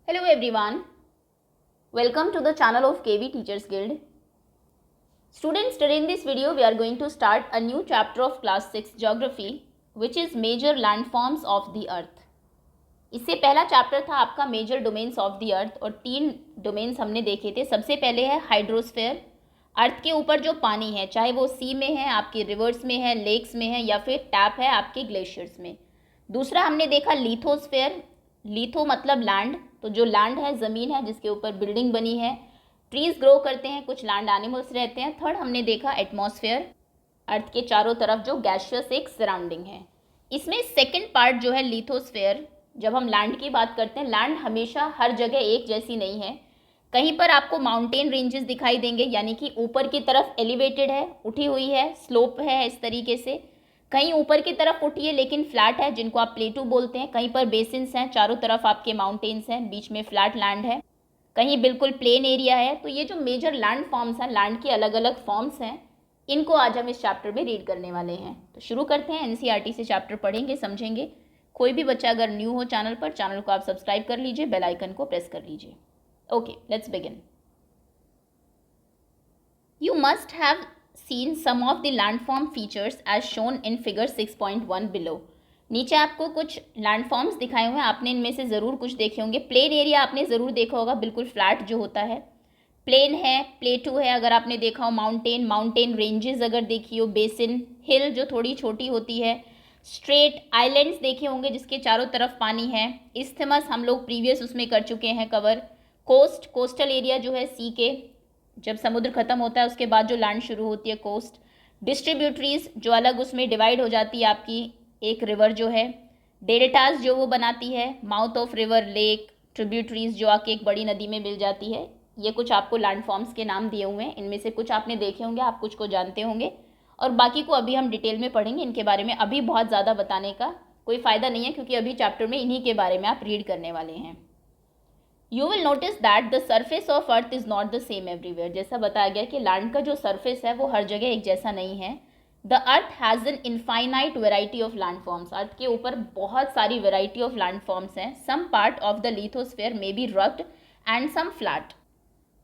Hello everyone, welcome to the channel of KV Teachers Guild. Students, today in this video we are going to start a new chapter of class 6 geography which is major landforms of the earth. इससे पहला chapter था आपका major domains of the earth और 3 domains हमने देखे थे. सबसे पहले है हाइड्रोस्फेयर, अर्थ के ऊपर जो पानी है, चाहे वो सी में है, आपकी रिवर्स में है, लेक्स में है या फिर टैप है आपके ग्लेशियर्स में. दूसरा हमने देखा लिथोस्फेयर, लिथो मतलब लैंड, तो जो लैंड है, ज़मीन है जिसके ऊपर बिल्डिंग बनी है, ट्रीज ग्रो करते हैं, कुछ लैंड एनिमल्स रहते हैं. थर्ड हमने देखा एटमॉस्फेयर, अर्थ के चारों तरफ जो गैसियस एक सराउंडिंग है. इसमें सेकंड पार्ट जो है लिथोस्फेयर, जब हम लैंड की बात करते हैं, लैंड हमेशा हर जगह एक जैसी नहीं है. कहीं पर आपको माउंटेन रेंजेस दिखाई देंगे, यानी कि ऊपर की तरफ एलिवेटेड है, उठी हुई है, स्लोप है इस तरीके से. कहीं ऊपर की तरफ उठी है लेकिन फ्लैट है, जिनको आप प्लेटू बोलते हैं. कहीं पर बेसिन्स हैं, चारों तरफ आपके माउंटेन्स हैं, बीच में फ्लैट लैंड है. कहीं बिल्कुल प्लेन एरिया है. तो ये जो मेजर लैंड फॉर्म्स हैं, लैंड की अलग अलग फॉर्म्स हैं, इनको आज हम इस चैप्टर में रीड करने वाले हैं. तो शुरू करते हैं. एनसीईआरटी से चैप्टर पढ़ेंगे, समझेंगे. कोई भी बच्चा अगर न्यू हो चैनल पर, चैनल को आप सब्सक्राइब कर लीजिए, बेल आइकन को प्रेस कर लीजिए. Okay, let's begin. You must have seen some of the landform features as shown in figure 6.1 below. नीचे आपको कुछ लैंडफॉर्म्स दिखाए हुए हैं, आपने इनमें से ज़रूर कुछ देखे होंगे. प्लेन एरिया आपने ज़रूर देखा होगा, बिल्कुल फ्लैट जो होता है, प्लेन है. प्लेटू है अगर आपने देखा हो, माउंटेन, माउंटेन रेंजेस अगर देखी हो, बेसिन, हिल जो थोड़ी छोटी होती है, स्ट्रेट, आइलैंड्स देखे होंगे जिसके चारों तरफ पानी है. इस्थमस हम लोग प्रीवियस उसमें कर चुके हैं कवर. कोस्ट, कोस्टल एरिया जो है सी के, जब समुद्र खत्म होता है उसके बाद जो लैंड शुरू होती है, कोस्ट. डिस्ट्रीब्यूटरीज जो अलग उसमें डिवाइड हो जाती है आपकी एक रिवर जो है. डेल्टास जो वो बनाती है, mouth of river, lake, tributaries जो आके एक बड़ी नदी में मिल जाती है. ये कुछ आपको लैंडफॉर्म्स के नाम दिए हुए हैं. इनमें से कुछ आपने देखे होंगे, आप कुछ को जानते होंगे और बाकी को अभी हम डिटेल में पढ़ेंगे. इनके बारे में अभी बहुत ज़्यादा बताने का कोई फ़ायदा नहीं है क्योंकि अभी चैप्टर में इन्हीं के बारे में आप रीड करने वाले हैं. You will notice that the surface of earth is not the same everywhere. जैसा बताया गया कि लैंड का जो सरफेस है वो हर जगह एक जैसा नहीं है. The earth has an infinite variety of landforms. अर्थ के ऊपर बहुत सारी variety of landforms हैं. Some part of the lithosphere may be rugged and some flat.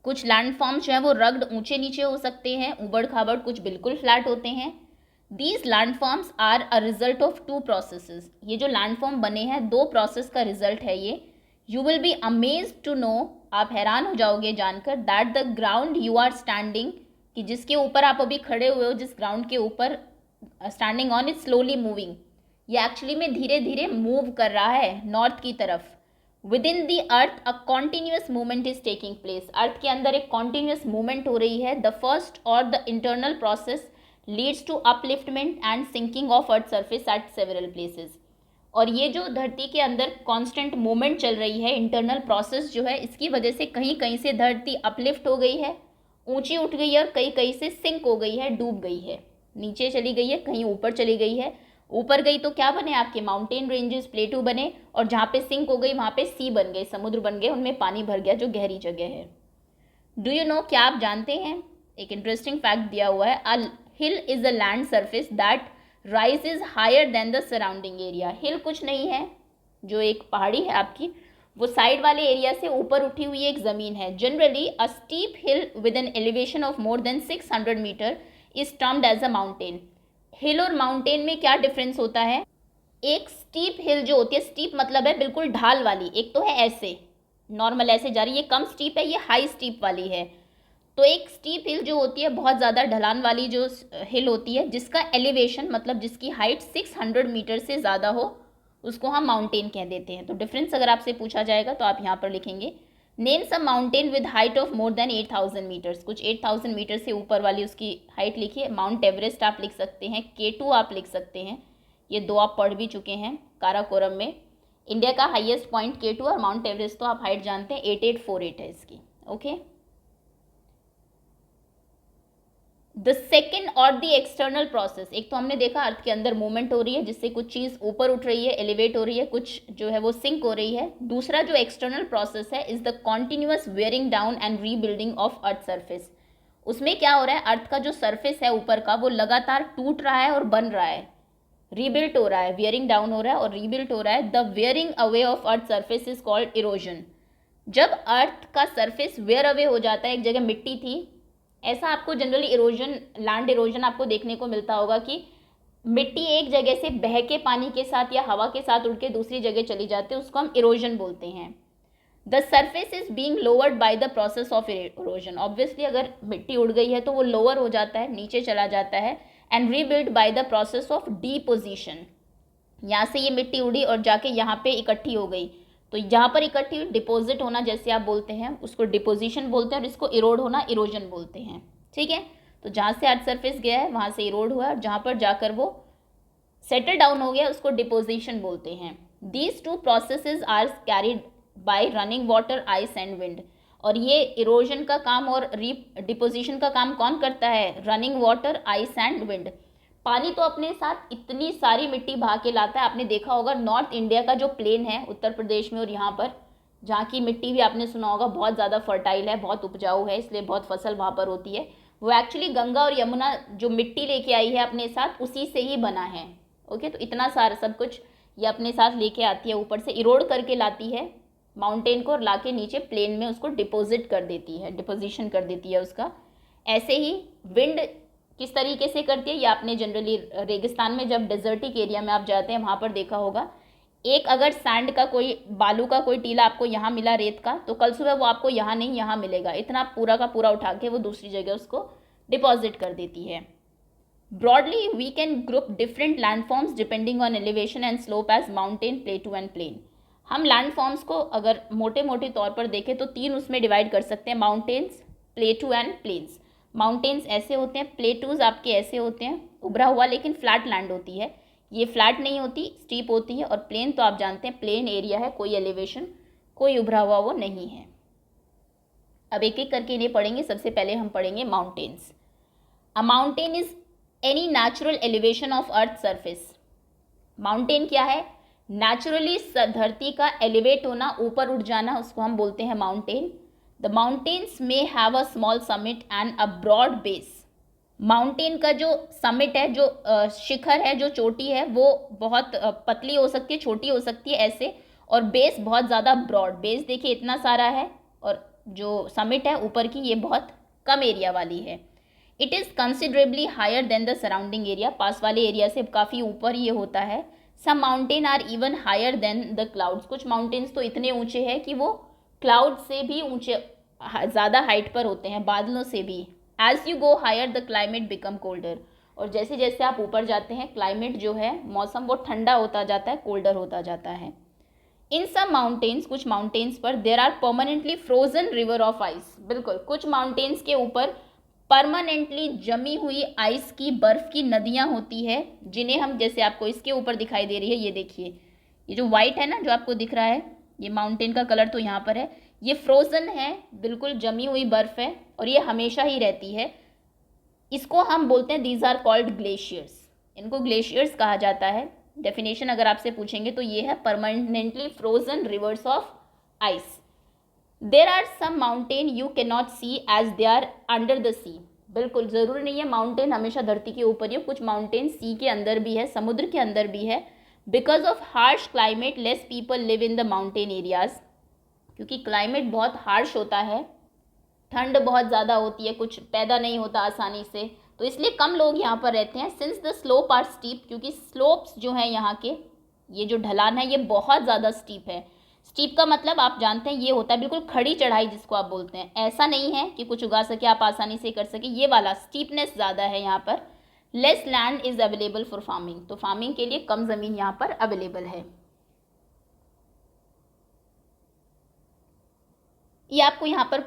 कुछ लैंडफॉर्म्स जो है वो रग्ड, ऊंचे नीचे हो सकते हैं, उबड़ खाबड़, कुछ बिल्कुल फ्लैट होते हैं. These landforms are a result of two processes. ये जो लैंडफॉर्म बने हैं, 2 प्रोसेस का रिजल्ट है ये. You will be amazed to know, आप हैरान हो जाओगे जानकर, that the ground you are standing, कि जिसके ऊपर आप अभी खड़े हुए हो, जिस ग्राउंड के ऊपर standing on, is slowly moving. ये एक्चुअली में धीरे धीरे मूव कर रहा है नॉर्थ की तरफ. Within the earth a continuous movement is taking place. Earth के अंदर एक कॉन्टिन्यूस मूवमेंट हो रही है. द फर्स्ट और the internal process leads to upliftment and sinking of earth surface at several places. और ये जो धरती के अंदर कांस्टेंट मूवमेंट चल रही है, इंटरनल प्रोसेस जो है, इसकी वजह से कहीं कहीं से धरती अपलिफ्ट हो गई है, ऊंची उठ गई है, और कहीं कहीं से सिंक हो गई है, डूब गई है, नीचे चली गई है, कहीं ऊपर चली गई है. ऊपर गई तो क्या बने, आपके माउंटेन रेंजेस, प्लेटू बने, और जहाँ पे सिंक हो गई वहाँ पे सी बन गए, समुद्र बन गए, उनमें पानी भर गया जो गहरी जगह है. डू यू नो, क्या आप जानते हैं, एक इंटरेस्टिंग फैक्ट दिया हुआ है. A hill is a land surface that rise is higher than the surrounding area. Hill कुछ नहीं है, जो एक पहाड़ी है आपकी, वो साइड वाले एरिया से ऊपर उठी हुई एक ज़मीन है. Generally a steep hill with an elevation of more than 600 metre is termed as a mountain. Hill और माउंटेन में क्या डिफरेंस होता है. एक स्टीप हिल जो होती है, स्टीप मतलब है बिल्कुल ढाल वाली, एक तो है ऐसे नॉर्मल ऐसे जा रही है, कम स्टीप है, ये हाई स्टीप वाली है. तो एक स्टीप हिल जो होती है, बहुत ज़्यादा ढलान वाली जो हिल होती है, जिसका एलिवेशन मतलब जिसकी हाइट 600 मीटर से ज़्यादा हो, उसको हम माउंटेन कह देते हैं. तो डिफरेंस अगर आपसे पूछा जाएगा तो आप यहाँ पर लिखेंगे, name some mountain with height of more than 8000 metres. कुछ 8000 मीटर से ऊपर वाली उसकी हाइट लिखिए. माउंट एवरेस्ट आप लिख सकते हैं, K2 आप लिख सकते हैं, ये 2 आप पढ़ भी चुके हैं काराकोरम में. इंडिया का हाइएस्ट पॉइंट K2 और माउंट एवरेस्ट तो आप हाइट जानते हैं 8848 है इसकी. ओके, द सेकेंड और द एक्सटर्नल प्रोसेस. एक तो हमने देखा अर्थ के अंदर मूवमेंट हो रही है जिससे कुछ चीज़ ऊपर उठ रही है, एलिवेट हो रही है, कुछ जो है वो सिंक हो रही है. दूसरा जो एक्सटर्नल प्रोसेस है is the continuous wearing down and rebuilding of earth surface. उसमें क्या हो रहा है, अर्थ का जो सरफेस है ऊपर का, वो लगातार टूट रहा है और बन रहा है, रीबिल्ट हो रहा है, वियरिंग डाउन हो रहा है और रीबिल्ट हो रहा है. The wearing away of earth surface is called erosion. जब अर्थ का सरफेस वेयर अवे हो जाता है, एक जगह मिट्टी थी, ऐसा आपको जनरली इरोजन, लैंड इरोजन आपको देखने को मिलता होगा कि मिट्टी एक जगह से बह के पानी के साथ या हवा के साथ उड़ के दूसरी जगह चली जाती है, उसको हम इरोजन बोलते हैं। The surface is being lowered by the process of erosion. Obviously अगर मिट्टी उड़ गई है तो वो लोअर हो जाता है, नीचे चला जाता है, and rebuild by the process of deposition. यहाँ से ये मिट्टी उड़ी और जाके यहाँ पे इकट्ठी हो गई, तो जहाँ पर इकट्ठी हुई, डिपॉजिट होना जैसे आप बोलते हैं उसको डिपोजिशन बोलते हैं, और इसको इरोड होना इरोजन बोलते हैं। ठीक है, तो जहाँ से अर्थ सरफेस गया है वहाँ से इरोड हुआ, और जहाँ पर जाकर वो सेटल डाउन हो गया उसको डिपोजिशन बोलते हैं। These two processes are carried by running water, ice and wind. और ये इरोजन का काम और डिपोजिशन का काम कौन करता है? Running water, ice and wind. पानी तो अपने साथ इतनी सारी मिट्टी बहा के लाता है। आपने देखा होगा नॉर्थ इंडिया का जो प्लेन है उत्तर प्रदेश में, और यहाँ पर जहाँ की मिट्टी भी आपने सुना होगा बहुत ज़्यादा फर्टाइल है, बहुत उपजाऊ है, इसलिए बहुत फसल वहाँ पर होती है। वो एक्चुअली गंगा और यमुना जो मिट्टी लेके आई है अपने साथ, उसी से ही बना है। ओके, तो इतना सारा सब कुछ ये अपने साथ लेके आती है, ऊपर से इरोड करके लाती है माउंटेन को, और लाके नीचे प्लेन में उसको डिपोजिट कर देती है, डिपोजिशन कर देती है उसका। ऐसे ही विंड किस तरीके से करती है, ये आपने जनरली रेगिस्तान में जब डेजर्टिक एरिया में आप जाते हैं वहाँ पर देखा होगा। एक अगर सैंड का कोई, बालू का कोई टीला आपको यहाँ मिला रेत का, तो कल सुबह वो आपको यहाँ नहीं यहाँ मिलेगा, इतना पूरा का पूरा उठा के वो दूसरी जगह उसको डिपॉजिट कर देती है। Broadly we can group different landforms depending on elevation and slope as mountain, plateau and plain. हम लैंडफॉर्म्स को अगर मोटे मोटे तौर पर देखें तो तीन उसमें डिवाइड कर सकते हैं, mountains, plateau and plains. Mountains ऐसे होते हैं, प्लेटूज आपके ऐसे होते हैं, उभरा हुआ लेकिन फ्लैट लैंड होती है, ये फ्लैट नहीं होती, स्टीप होती है। और प्लेन तो आप जानते हैं प्लेन एरिया है, कोई एलिवेशन, कोई उभरा हुआ वो नहीं है। अब एक एक करके इन्हें पढ़ेंगे। सबसे पहले हम पढ़ेंगे mountains. A mountain is any natural elevation of earth surface. Mountain क्या है? नेचुरली धरती का एलिवेट होना, ऊपर उठ जाना, उसको हम बोलते हैं mountain. The mountains may have a small summit and a broad base. Mountain का जो समिट है, जो शिखर है, जो चोटी है, वो बहुत पतली हो सकती है, छोटी हो सकती है ऐसे, और बेस बहुत ज़्यादा ब्रॉड। बेस देखिए इतना सारा है, और जो समिट है ऊपर की ये बहुत कम एरिया वाली है। It is considerably higher than the surrounding area. पास वाले एरिया से काफ़ी ऊपर ये होता है। Some mountain are even higher than the clouds. कुछ माउंटेन्स तो इतने ऊंचे हैं कि वो क्लाउड से भी ऊंचे, ज़्यादा हाइट पर होते हैं, बादलों से भी। As you go higher the climate become colder. और जैसे जैसे आप ऊपर जाते हैं क्लाइमेट जो है, मौसम, वो ठंडा होता जाता है, कोल्डर होता जाता है। इन सम माउंटेन्स, कुछ माउंटेन्स पर there are permanently frozen river of ice. बिल्कुल, कुछ माउंटेन्स के ऊपर परमानेंटली जमी हुई आइस की, बर्फ़ की नदियाँ होती है, जिन्हें हम, जैसे आपको इसके ऊपर दिखाई दे रही है, ये देखिए, ये जो वाइट है ना जो आपको दिख रहा है, ये माउंटेन का कलर तो यहाँ पर है, ये फ्रोज़न है, बिल्कुल जमी हुई बर्फ़ है, और ये हमेशा ही रहती है। इसको हम बोलते हैं, दीज आर कॉल्ड ग्लेशियर्स। इनको ग्लेशियर्स कहा जाता है। डेफिनेशन अगर आपसे पूछेंगे तो ये है permanently frozen rivers of ice. There are some mountain you can not see as they are under the sea. बिल्कुल ज़रूरी नहीं है माउंटेन हमेशा धरती के ऊपर ही हो, कुछ माउंटेन सी के अंदर भी है, समुद्र के अंदर भी है। Because of harsh climate less people live in the mountain areas. क्योंकि क्लाइमेट बहुत हार्श होता है, ठंड बहुत ज़्यादा होती है, कुछ पैदा नहीं होता आसानी से, तो इसलिए कम लोग यहाँ पर रहते हैं। Since the slope are steep, क्योंकि स्लोप्स जो हैं यहाँ के, ये जो ढलान है ये बहुत ज़्यादा स्टीप है। स्टीप का मतलब आप जानते हैं ये होता है बिल्कुल खड़ी चढ़ाई जिसको आप बोलते हैं। ऐसा नहीं है कि कुछ उगा सके आप आसानी से कर सके, ये वाला स्टीपनेस ज़्यादा है यहाँ पर। Less land is available for farming, तो फार्मिंग के लिए कम ज़मीन यहाँ पर अवेलेबल है। ये आपको यहाँ पर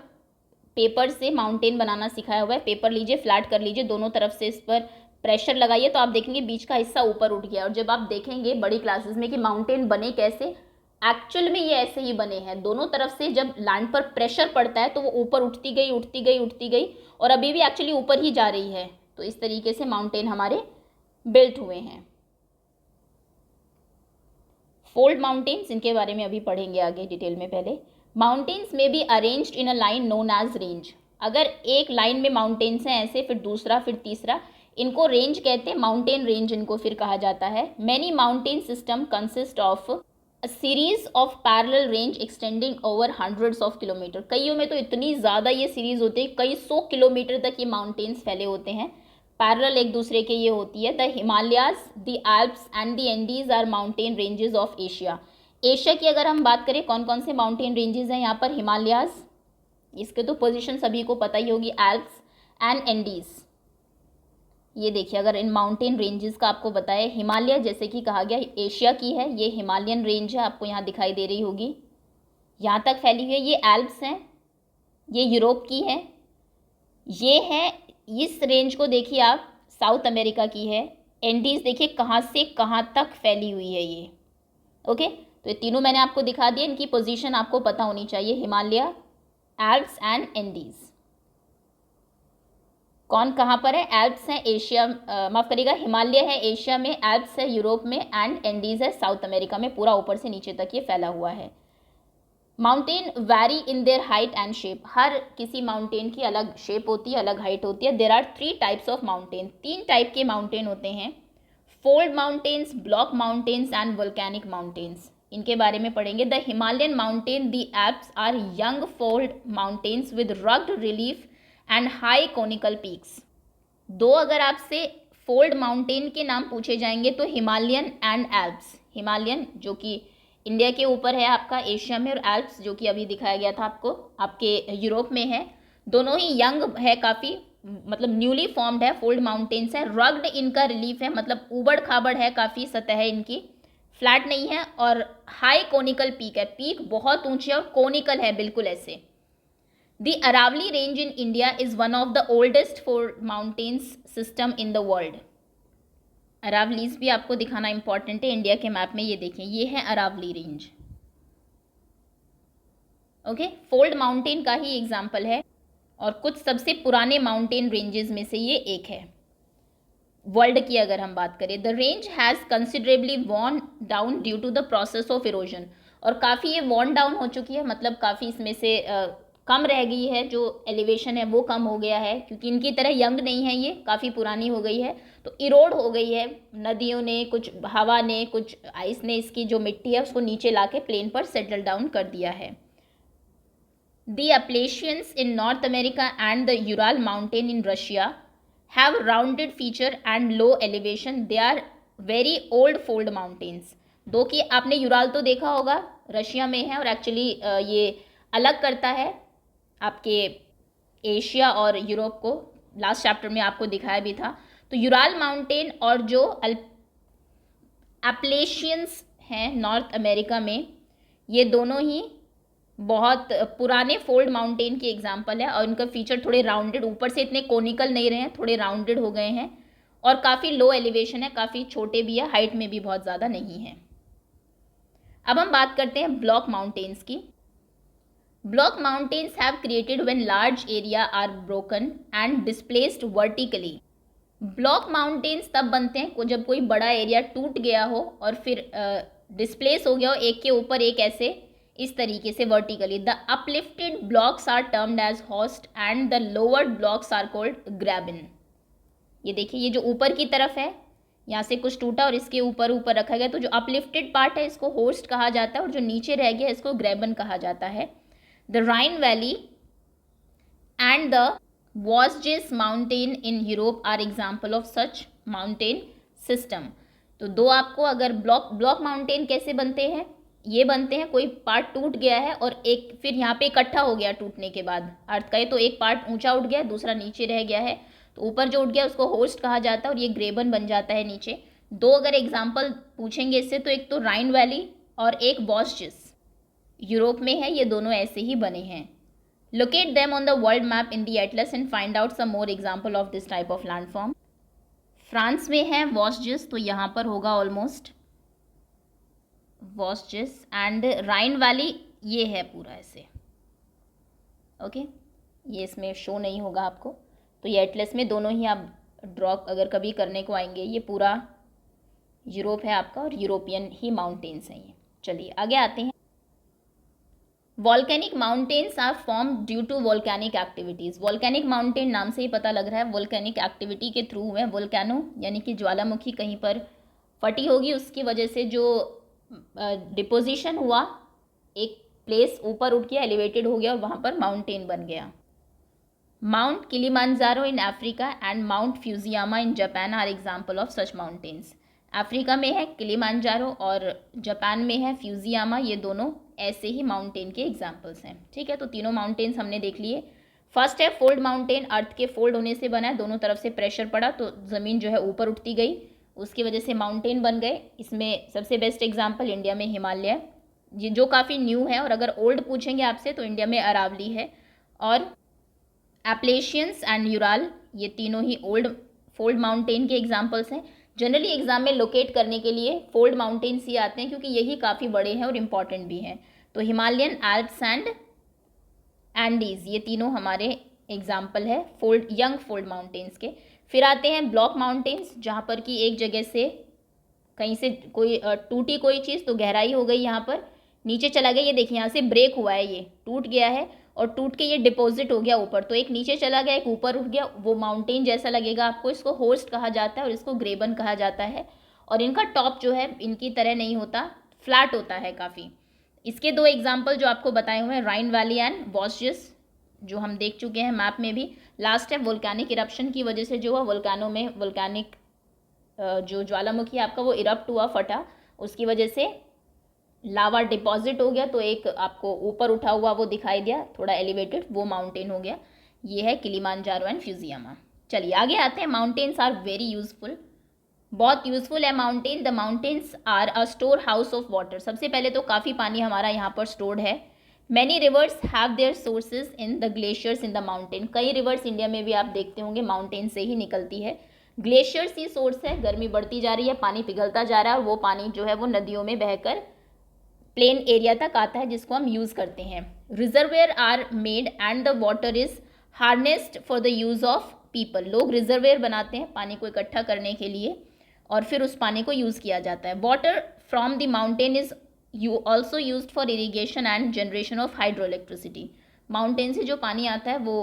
पेपर से माउंटेन बनाना सिखाया हुआ है। पेपर लीजिए, फ्लैट कर लीजिए, दोनों तरफ से इस पर प्रेशर लगाइए तो आप देखेंगे बीच का हिस्सा ऊपर उठ गया। और जब आप देखेंगे बड़ी क्लासेस में कि माउंटेन बने कैसे, एक्चुअल में ये ऐसे ही बने हैं। दोनों तरफ से जब लैंड पर प्रेशर पड़ता है तो वो ऊपर उठती गई, उठती गई, उठती गई, और अभी भी एक्चुअली ऊपर ही जा रही है। तो इस तरीके से माउंटेन हमारे बिल्ट हुए हैं। फोल्ड माउंटेन्स, इनके बारे में अभी पढ़ेंगे आगे डिटेल में। पहले माउंटेन्स में be arranged in a line known as range. अगर एक लाइन में माउंटेन्स हैं ऐसे, फिर दूसरा, फिर तीसरा, इनको रेंज कहते हैं, माउंटेन रेंज इनको फिर कहा जाता है। Many mountain system consist of a series of parallel range extending over hundreds of kilometre. कईयों में तो इतनी ज़्यादा ये सीरीज होती है, कई 100 किलोमीटर तक ये माउंटेन्स फैले होते हैं, पैरेलल एक दूसरे के ये होती है। The Himalayas, the Alps and the Andes are mountain ranges of Asia. Asia की अगर हम बात करें कौन कौन से माउंटेन रेंजेस हैं यहाँ पर, हिमालयाज, इसके तो पोजीशन सभी को पता ही होगी, एल्प्स एंड एंडीज। ये देखिए, अगर इन माउंटेन रेंजेस का आपको बताया, हिमालय जैसे कि कहा गया एशिया की है, ये हिमालयन रेंज है, आपको यहाँ दिखाई दे रही होगी, यहाँ तक फैली हुई है। ये एल्प्स हैं, ये यूरोप की है, ये है, इस रेंज को देखिए आप, साउथ अमेरिका की है। एंडीज देखिए कहाँ से कहाँ तक फैली हुई है ये। ओके, तो ये तीनों मैंने आपको दिखा दिया, इनकी पोजीशन आपको पता होनी चाहिए, हिमालय, एल्प्स एंड एंडीज। कौन कहाँ पर है, एल्प्स है एशिया, माफ़ करिएगा, हिमालय है एशिया में, एल्प्स है यूरोप में, एंड एंडीज है साउथ अमेरिका में, पूरा ऊपर से नीचे तक ये फैला हुआ है। Mountain vary in their height and shape, हर किसी माउंटेन की अलग शेप होती है, अलग हाइट होती है। There are 3 types of mountain, 3 type के माउंटेन होते हैं, fold mountains, block mountains and volcanic mountains. इनके बारे में पढ़ेंगे। The Himalayan mountain, the Alps are young fold mountains with rugged relief and high conical peaks. दो अगर आपसे फोल्ड माउंटेन के नाम पूछे जाएंगे तो हिमालयन एंड एल्प्स। हिमालयन जो कि इंडिया के ऊपर है आपका एशिया में, और एल्प्स जो कि अभी दिखाया गया था आपको आपके यूरोप में है। दोनों ही यंग है काफ़ी, मतलब न्यूली फॉर्म्ड है, फोल्ड माउंटेन्स है। रग्ड इनका रिलीफ है, मतलब उबड़ खाबड़ है, काफ़ी सतह है इनकी, फ्लैट नहीं है। और हाई कोनिकल पीक है, पीक बहुत ऊंची है और कोनिकल है बिल्कुल ऐसे। The Aravalli Range in India is one of the oldest fold mountains system in the world. Aravallis भी आपको दिखाना इंपॉर्टेंट है इंडिया के मैप में। ये देखें, ये है Aravalli range. Okay, fold mountain का ही एग्जाम्पल है और कुछ सबसे पुराने माउंटेन रेंजेस में से ये एक है वर्ल्ड की अगर हम बात करें। The range has considerably worn down due to the process of erosion, और काफ़ी ये वॉर्न डाउन हो चुकी है, मतलब काफ़ी इसमें से कम रह गई है, जो एलिवेशन है वो कम हो गया है, क्योंकि इनकी तरह यंग नहीं है, ये काफ़ी पुरानी हो गई है, तो इरोड हो गई है। नदियों ने, कुछ हवा ने, कुछ आइस ने इसकी जो मिट्टी है उसको नीचे लाके प्लेन पर सेटल डाउन कर दिया है। The Appalachians in North America and the Ural mountain in Russia have rounded feature and low elevation. They are very old fold mountains. दो कि आपने यूराल तो देखा होगा, रशिया में है, और एक्चुअली ये अलग करता है आपके एशिया और यूरोप को, लास्ट चैप्टर में आपको दिखाया भी था। तो यूराल माउंटेन और जो अपलेशियंस हैं नॉर्थ अमेरिका में, ये दोनों ही बहुत पुराने फोल्ड माउंटेन की एग्जांपल है, और इनका फीचर थोड़े राउंडेड, ऊपर से इतने कोनिकल नहीं रहे हैं, थोड़े राउंडेड हो गए हैं, और काफ़ी लो एलिवेशन है, काफ़ी छोटे भी है, हाइट में भी बहुत ज़्यादा नहीं है। अब हम बात करते हैं ब्लॉक माउंटेन्स की। Block mountains have created when large area are broken and displaced vertically. Block mountains तब बनते हैं जब कोई बड़ा एरिया टूट गया हो और फिर डिस्प्लेस हो गया हो, एक के ऊपर एक ऐसे इस तरीके से vertically. The uplifted blocks are termed as horst and the lowered blocks are called graben. ये देखिए, ये जो ऊपर की तरफ है, यहाँ से कुछ टूटा और इसके ऊपर ऊपर रखा गया, तो जो अपलिफ्टेड पार्ट है इसको होस्ट कहा जाता है, और जो नीचे रह गया इसको ग्रैबिन कहा जाता है। The Rhine Valley and the Vosges Mountain in Europe are example of such mountain system. तो दो आपको अगर ब्लॉक माउंटेन कैसे बनते हैं, ये बनते हैं कोई पार्ट टूट गया है और एक फिर यहाँ पे इकट्ठा हो गया टूटने के बाद अर्थ का, तो एक पार्ट ऊंचा उठ गया, दूसरा नीचे रह गया है, तो ऊपर जो उठ गया उसको होस्ट कहा जाता है और ये ग्रेबन बन जाता है नीचे। दो अगर एग्जाम्पल पूछेंगे इससे, तो एक तो राइन वैली और एक वॉस्जेस, यूरोप में है, ये दोनों ऐसे ही बने हैं। Locate them on the world map in the atlas and find out some more example of this type of landform. France में है वॉस्जेस, तो यहाँ पर होगा almost Vosges, and Rhine valley ये है पूरा ऐसे। ओके, ये इसमें शो नहीं होगा आपको, तो ये एटलस में दोनों ही आप ड्रॉ अगर कभी करने को आएंगे, ये पूरा यूरोप है आपका और यूरोपियन ही माउंटेन्स हैं ये। चलिए आगे आते हैं। Volcanic mountains are form due to volcanic activities. Volcanic mountain नाम से ही पता लग रहा है वॉल्केनिक एक्टिविटी के थ्रू है। वोल्केनो यानी कि ज्वालामुखी कहीं पर फटी होगी, उसकी वजह से जो डिपोजिशन हुआ, एक प्लेस ऊपर उठ गया, एलिवेटेड हो गया और वहाँ पर माउंटेन बन गया। Mount Kilimanjaro in Africa and Mount Fujiyama in Japan are example of such mountains. Africa में है किलिमांजारो और जापान में है फ्यूजियामा, ये दोनों ऐसे ही माउंटेन के एग्जाम्पल्स हैं। ठीक है, तो तीनों माउंटेन्स हमने देख लिए। फर्स्ट है फोल्ड माउंटेन, अर्थ के फोल्ड होने से बना है, दोनों तरफ से प्रेशर पड़ा तो ज़मीन जो है ऊपर उठती गई, उसकी वजह से माउंटेन बन गए। इसमें सबसे बेस्ट एग्जाम्पल इंडिया में हिमालय, जो काफ़ी न्यू है, और अगर ओल्ड पूछेंगे आपसे तो इंडिया में अरावली है, और एप्लेशियंस एंड यूराल, ये तीनों ही ओल्ड फोल्ड माउंटेन के एग्जाम्पल्स हैं। जनरली एग्जाम में लोकेट करने के लिए फोल्ड माउंटेन्स ही आते हैं क्योंकि यही काफ़ी बड़े हैं और इम्पॉर्टेंट भी हैं। तो हिमालयन, एल्प्स एंड एंडीज, ये तीनों हमारे एग्जाम्पल है फोल्ड, यंग फोल्ड माउंटेन्स के। फिर आते हैं ब्लॉक माउंटेन्स, जहाँ पर कि एक जगह से कहीं से कोई टूटी कोई चीज़ तो गहराई हो गई, यहाँ पर नीचे चला गया, ये देखिए यहाँ से ब्रेक हुआ है, ये टूट गया है और टूट के ये डिपॉजिट हो गया ऊपर, तो एक नीचे चला गया एक ऊपर उठ गया, वो माउंटेन जैसा लगेगा आपको। इसको होस्ट कहा जाता है और इसको ग्रेबन कहा जाता है। और इनका टॉप जो है इनकी तरह नहीं होता, फ्लैट होता है काफ़ी। इसके दो एग्जाम्पल जो आपको बताए हुए हैं, राइन वैली एंड वॉस्जिस, जो हम देख चुके हैं मैप में भी। लास्ट है वोल्केनिक इरप्शन की वजह से जो हुआ, वोल्केनों में वोल्केनिक जो ज्वालामुखी आपका वो इरप्ट हुआ, फटा, उसकी वजह से लावा डिपॉजिट हो गया, तो एक आपको ऊपर उठा हुआ वो दिखाई दिया, थोड़ा एलिवेटेड, वो माउंटेन हो गया। ये है किलिमांजारो एंड फ्यूजियामा। चलिए आगे आते हैं। माउंटेन्स आर वेरी यूजफुल, बहुत यूजफुल है mountain. The mountains are a storehouse of water. सबसे पहले तो काफ़ी पानी हमारा यहाँ पर स्टोर्ड है। Many reverse have their sources in the glaciers in the mountain. कई रिवर्स इंडिया में भी आप देखते होंगे माउंटेन से ही निकलती है। ग्लेशियर्स ही सोर्स है, गर्मी बढ़ती जा रही है, पानी पिघलता जा रहा है और वो पानी जो है वो नदियों में बहकर प्लेन एरिया तक आता है जिसको हम यूज़ करते हैं। Reservoir are made and the water is harnessed for the use of people. लोग रिजर्वेयर बनाते हैं पानी को इकट्ठा करने के लिए और फिर उस पानी को यूज़ किया जाता है। Water from the mountain is also used for irrigation and generation of hydro electricity. Mountain से जो पानी आता है वो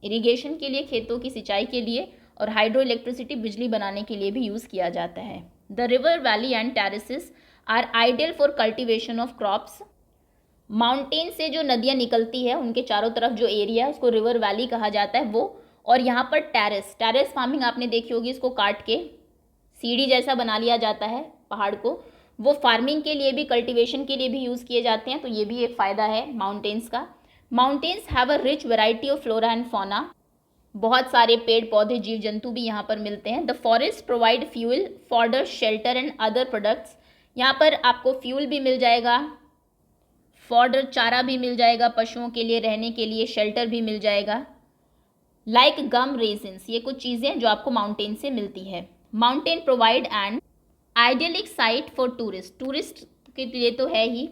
इरीगेशन के लिए, खेतों की सिंचाई के लिए, और हाइड्रो इलेक्ट्रिसिटी बिजली बनाने के लिए भी यूज़ किया जाता है। The river valley and terraces are ideal for cultivation of crops. Mountain से जो नदियाँ निकलती है उनके चारों तरफ जो एरिया है उसको रिवर वैली कहा जाता है वो। और यहाँ पर टेरेस फार्मिंग आपने देखी होगी, इसको काट के सीढ़ी जैसा बना लिया जाता है पहाड़ को, वो फार्मिंग के लिए भी, कल्टिवेशन के लिए भी यूज़ किए जाते हैं, तो ये भी एक फ़ायदा है माउंटेन्स का। Mountains have a rich variety of flora and fauna. बहुत सारे पेड़ पौधे, जीव जंतु भी यहाँ पर मिलते हैं। The forest provide fuel, fodder, shelter and other products. यहाँ पर आपको फ्यूल भी मिल जाएगा, फॉडर चारा भी मिल जाएगा पशुओं के लिए रहने के लिए, शेल्टर भी मिल जाएगा। लाइक गम, रेजिन्स, ये कुछ चीज़ें जो आपको माउंटेन से मिलती है। Mountain provide and idyllic site for tourist के लिए तो है ही,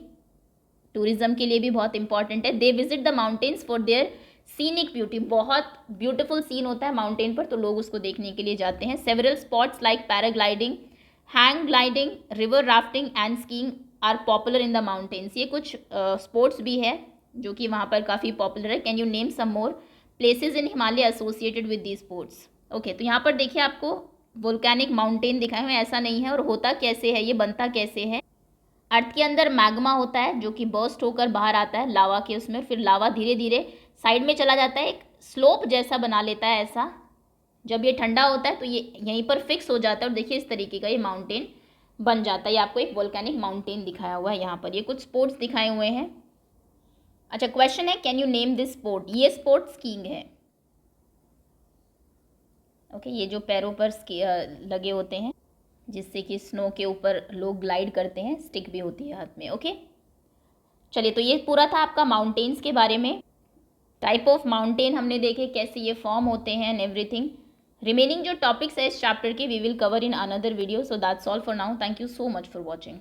टूरिज्म के लिए भी बहुत इंपॉर्टेंट है। They visit the mountains for their scenic beauty. बहुत ब्यूटीफुल सीन होता है माउंटेन पर तो लोग उसको देखने के लिए जाते हैं। Several spots like paragliding, hang gliding, river rafting and skiing are popular in the mountains. ये कुछ स्पोर्ट्स भी है जो कि वहाँ पर काफ़ी पॉपुलर है। Can you name some more places in Himalaya associated with the sports. Okay, तो यहाँ पर देखिए आपको वोल्केनिक माउंटेन दिखाए हुए, ऐसा नहीं है। और होता कैसे है, ये बनता कैसे है। अर्थ के अंदर मैग्मा होता है जो कि बर्स्ट होकर बाहर आता है लावा के उसमें, फिर लावा धीरे धीरे साइड में चला जाता है, एक स्लोप जैसा बना लेता है ऐसा। जब ये ठंडा होता है तो ये यहीं पर फिक्स हो जाता है और देखिए इस तरीके का ये माउंटेन बन जाता है। ये आपको एक वोल्केनिक माउंटेन दिखाया हुआ है यहाँ पर। ये कुछ स्पोर्ट्स दिखाए हुए हैं। अच्छा, क्वेश्चन है can you name this sport. ये स्पोर्ट स्कीइंग है। ओके, ये जो पैरों पर लगे होते हैं जिससे कि स्नो के ऊपर लोग ग्लाइड करते हैं, स्टिक भी होती है हाथ में। ओके, चलिए, तो ये पूरा था आपका माउंटेन्स के बारे में। टाइप ऑफ माउंटेन हमने देखे, कैसे ये फॉर्म होते हैं एंड एवरीथिंग। रिमेनिंग जो टॉपिक्स है इस चैप्टर के we will cover in another video. So that's all for now. Thank you so much for watching.